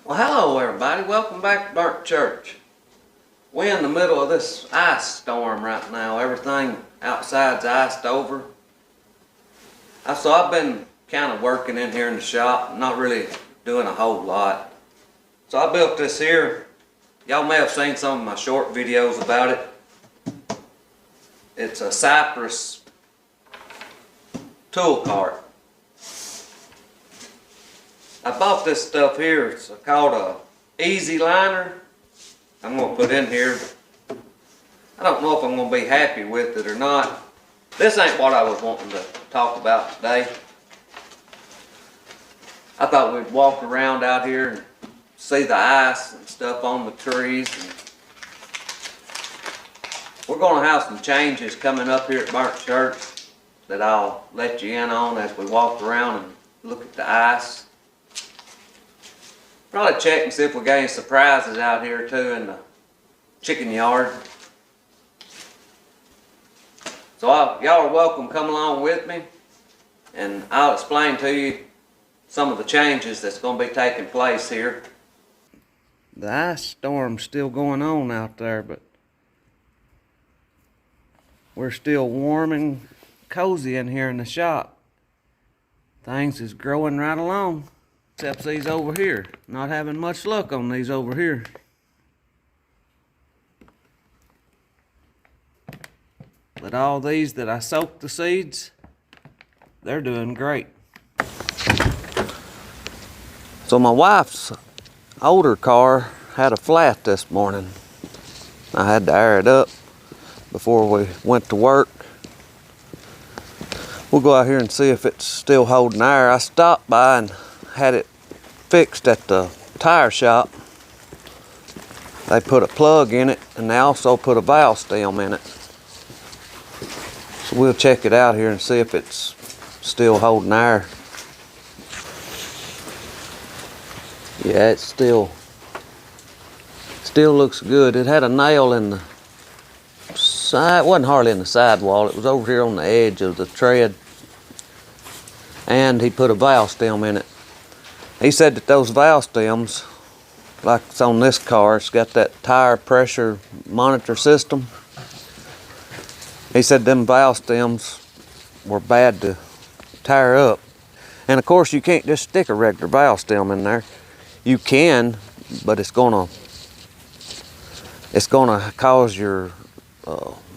Well, hello everybody. Welcome back to Burntchurch. We're in the middle of this ice storm right now. Everything outside's iced over. So I've been kind of working in here in the shop, not really doing a whole lot. So I built this here. Y'all may have seen some of my short videos about it. It's a cypress tool cart. I bought this stuff here. It's called a easy liner. I'm going to put in here. I don't know if I'm going to be happy with it or not. This ain't what I was wanting to talk about today. I thought we'd walk around out here and see the ice and stuff on the trees. We're going to have some changes coming up here at Burntchurch that I'll let you in on as we walk around and look at the ice. Probably check and see if we got any surprises out here too in the chicken yard. So y'all are welcome to come along with me, and I'll explain to you some of the changes that's going to be taking place here. The ice storm's still going on out there, but we're still warm and cozy in here in the shop. Things is growing right along. Except these over here. Not having much luck on these over here. But all these that I soaked the seeds, they're doing great. So my wife's older car had a flat this morning. I had to air it up before we went to work. We'll go out here and see if it's still holding air. I stopped by and had it fixed at the tire shop. They put a plug in it, and they also put a valve stem in it. So we'll check it out here and see if it's still holding air. Yeah, it still looks good. It had a nail in the side. It wasn't hardly in the sidewall. It was over here on the edge of the tread. And he put a valve stem in it. He said that those valve stems, like it's on this car, it's got that tire pressure monitor system. He said them valve stems were bad to tire up. And of course you can't just stick a regular valve stem in there. You can, but it's gonna cause your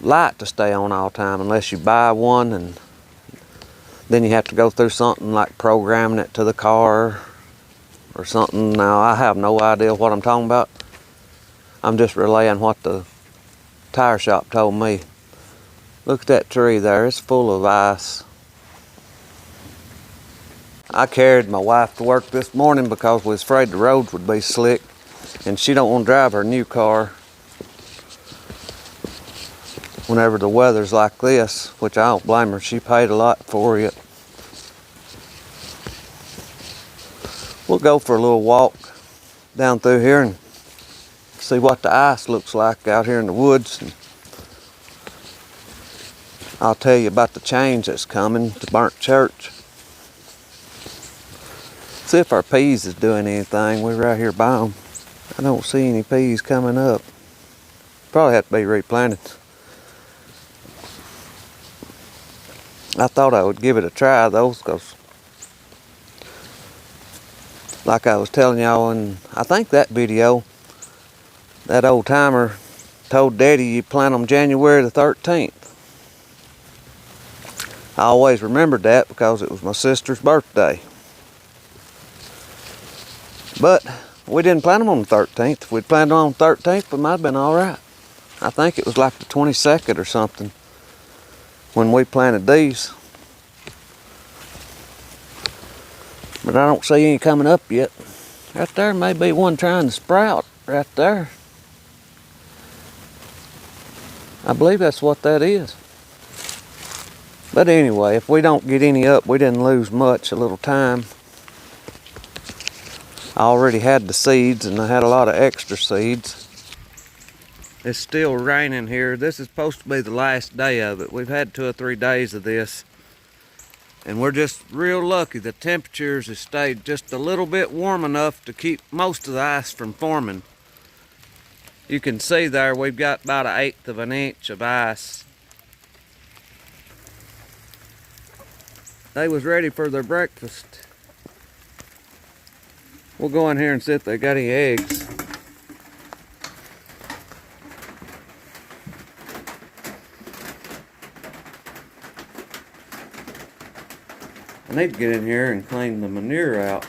light to stay on all the time unless you buy one, and then you have to go through something like programming it to the car or something. Now, I have no idea what I'm talking about. I'm just relaying what the tire shop told me. Look at that tree there. It's full of ice. I carried my wife to work this morning because we was afraid the roads would be slick, and she don't want to drive her new car whenever the weather's like this, which I don't blame her. She paid a lot for it. We'll go for a little walk down through here and see what the ice looks like out here in the woods. And I'll tell you about the change that's coming to Burntchurch. See if our peas is doing anything. We're right here by them. I don't see any peas coming up. Probably have to be replanted. I thought I would give it a try though, because like I was telling y'all in, I think that video, that old timer told Daddy you plant them January the 13th. I always remembered that because it was my sister's birthday. But we didn't plant them on the 13th. If we'd planted them on the 13th, we might have been all right. I think it was like the 22nd or something when we planted these. But I don't see any coming up yet. Right there may be one trying to sprout right there. I believe that's what that is. But anyway, if we don't get any up, we didn't lose much, a little time. I already had the seeds, and I had a lot of extra seeds. It's still raining here. This is supposed to be the last day of it. We've had 2 or 3 days of this. And we're just real lucky the temperatures have stayed just a little bit warm enough to keep most of the ice from forming. You can see there we've got about 1/8 of an inch of ice. They was ready for their breakfast. We'll go in here and see if they got any eggs. I need to get in here and clean the manure out.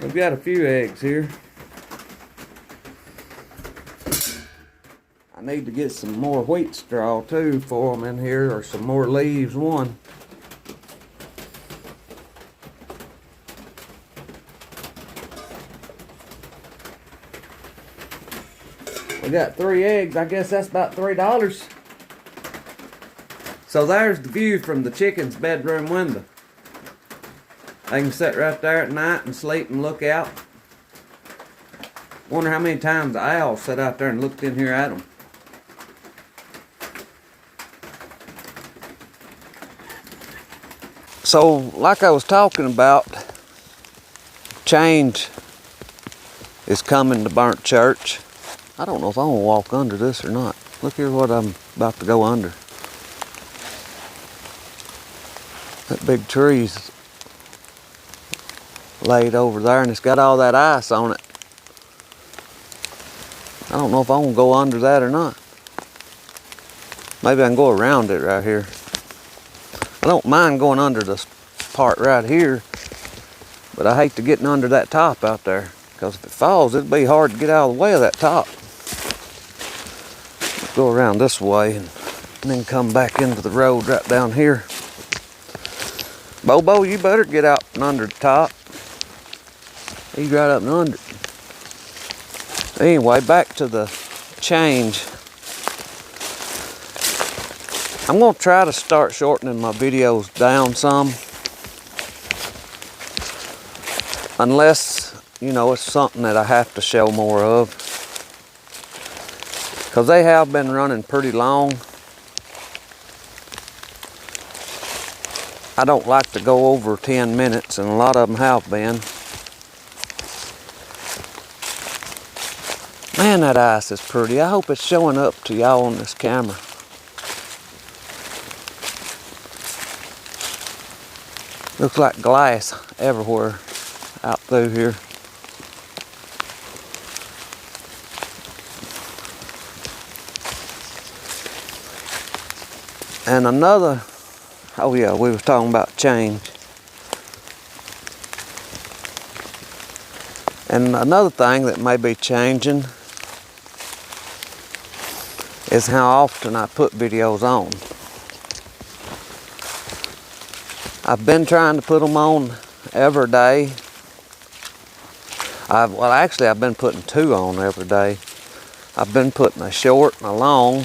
We've got a few eggs here. I need to get some more wheat straw too for them in here, or some more leaves one. We got 3 eggs. I guess that's about $3. So there's the view from the chicken's bedroom window. They can sit right there at night and sleep and look out. Wonder how many times the owls sat out there and looked in here at them. So, like I was talking about, change is coming to Burnt Church. I don't know if I'm gonna walk under this or not. Look here what I'm about to go under. That big tree's laid over there and it's got all that ice on it. I don't know if I'm gonna go under that or not. Maybe I can go around it right here. I don't mind going under this part right here, but I hate to get under that top out there, because if it falls, it'd be hard to get out of the way of that top. Let's go around this way and then come back into the road right down here. Bobo, you better get out and under the top. He's right up and under. Anyway, back to the change. I'm going to try to start shortening my videos down some. Unless, you know, it's something that I have to show more of. Because they have been running pretty long. I don't like to go over 10 minutes, and a lot of them have been. Man, that ice is pretty. I hope it's showing up to y'all on this camera. Looks like glass everywhere out through here. And another, oh yeah, we were talking about change. And another thing that may be changing is how often I put videos on. I've been trying to put them on every day. Well, actually, I've been putting 2 on every day. I've been putting a short and a long,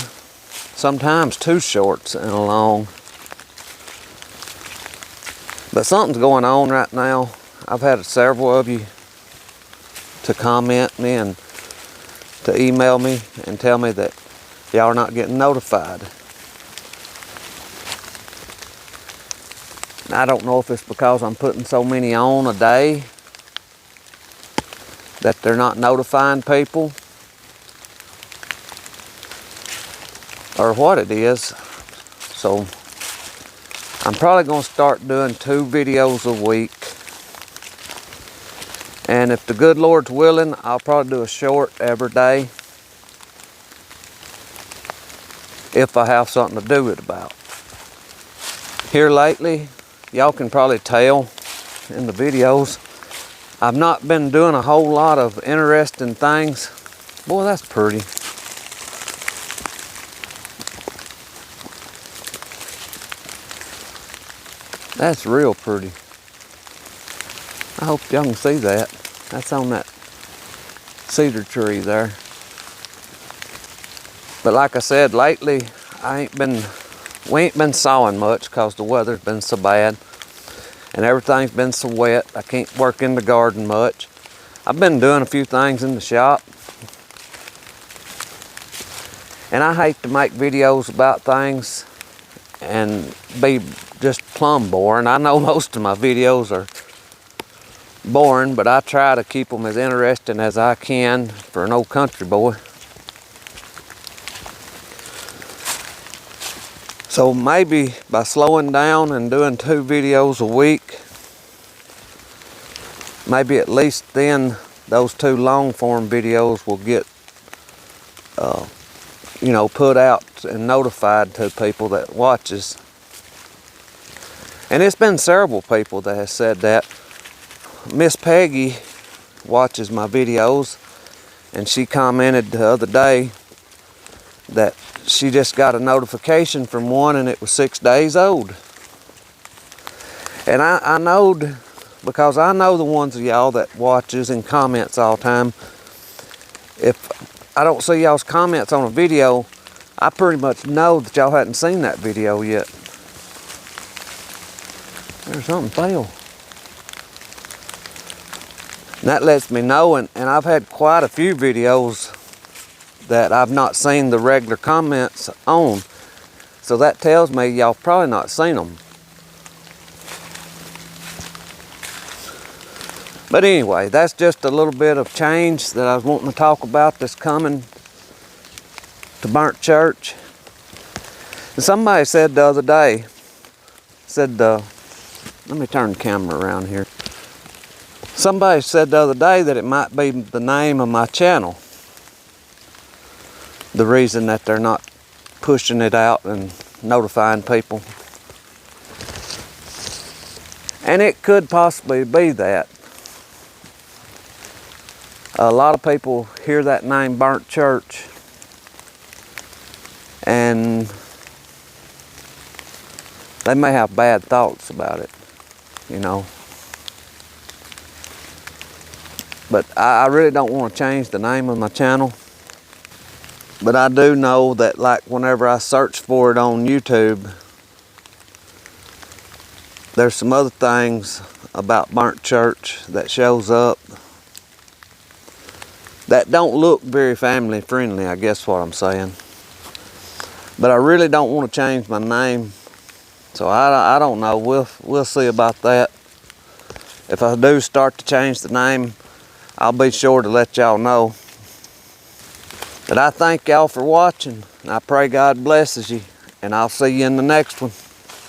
sometimes 2 shorts and a long. But something's going on right now. I've had several of you to comment me and to email me and tell me that y'all are not getting notified. And I don't know if it's because I'm putting so many on a day that they're not notifying people, or what it is. So I'm probably going to start doing 2 videos a week. And if the good Lord's willing, I'll probably do a short every day, if I have something to do it about. Here lately, y'all can probably tell in the videos, I've not been doing a whole lot of interesting things. Boy, that's pretty. That's real pretty. I hope y'all can see that. That's on that cedar tree there. But like I said, lately we ain't been sawing much because the weather's been so bad and everything's been so wet. I can't work in the garden much. I've been doing a few things in the shop. And I hate to make videos about things and be just plumb boring. I know most of my videos are boring, but I try to keep them as interesting as I can for an old country boy. So maybe by slowing down and doing 2 videos a week, maybe at least then those 2 long form videos will get you know, put out and notified to people that watches. And it's been several people that have said that. Miss Peggy watches my videos, and she commented the other day that she just got a notification from one and it was 6 days old. And I knowed, because I know the ones of y'all that watches and comments all the time, if I don't see y'all's comments on a video, I pretty much know that y'all hadn't seen that video yet. There's something fell. And that lets me know, and I've had quite a few videos that I've not seen the regular comments on. So that tells me y'all probably not seen them. But anyway, that's just a little bit of change that I was wanting to talk about that's coming to Burnt Church. And somebody said the other day, let me turn the camera around here. Somebody said the other day that it might be the name of my channel. The reason that they're not pushing it out and notifying people. And it could possibly be that. A lot of people hear that name Burnt Church and they may have bad thoughts about it, you know. But I really don't want to change the name of my channel. But I do know that, like, whenever I search for it on YouTube, there's some other things about Burnt Church that shows up that don't look very family friendly, I guess what I'm saying. But I really don't want to change my name. So I don't know. We'll see about that. If I do start to change the name, I'll be sure to let y'all know. But I thank y'all for watching, and I pray God blesses you, and I'll see you in the next one.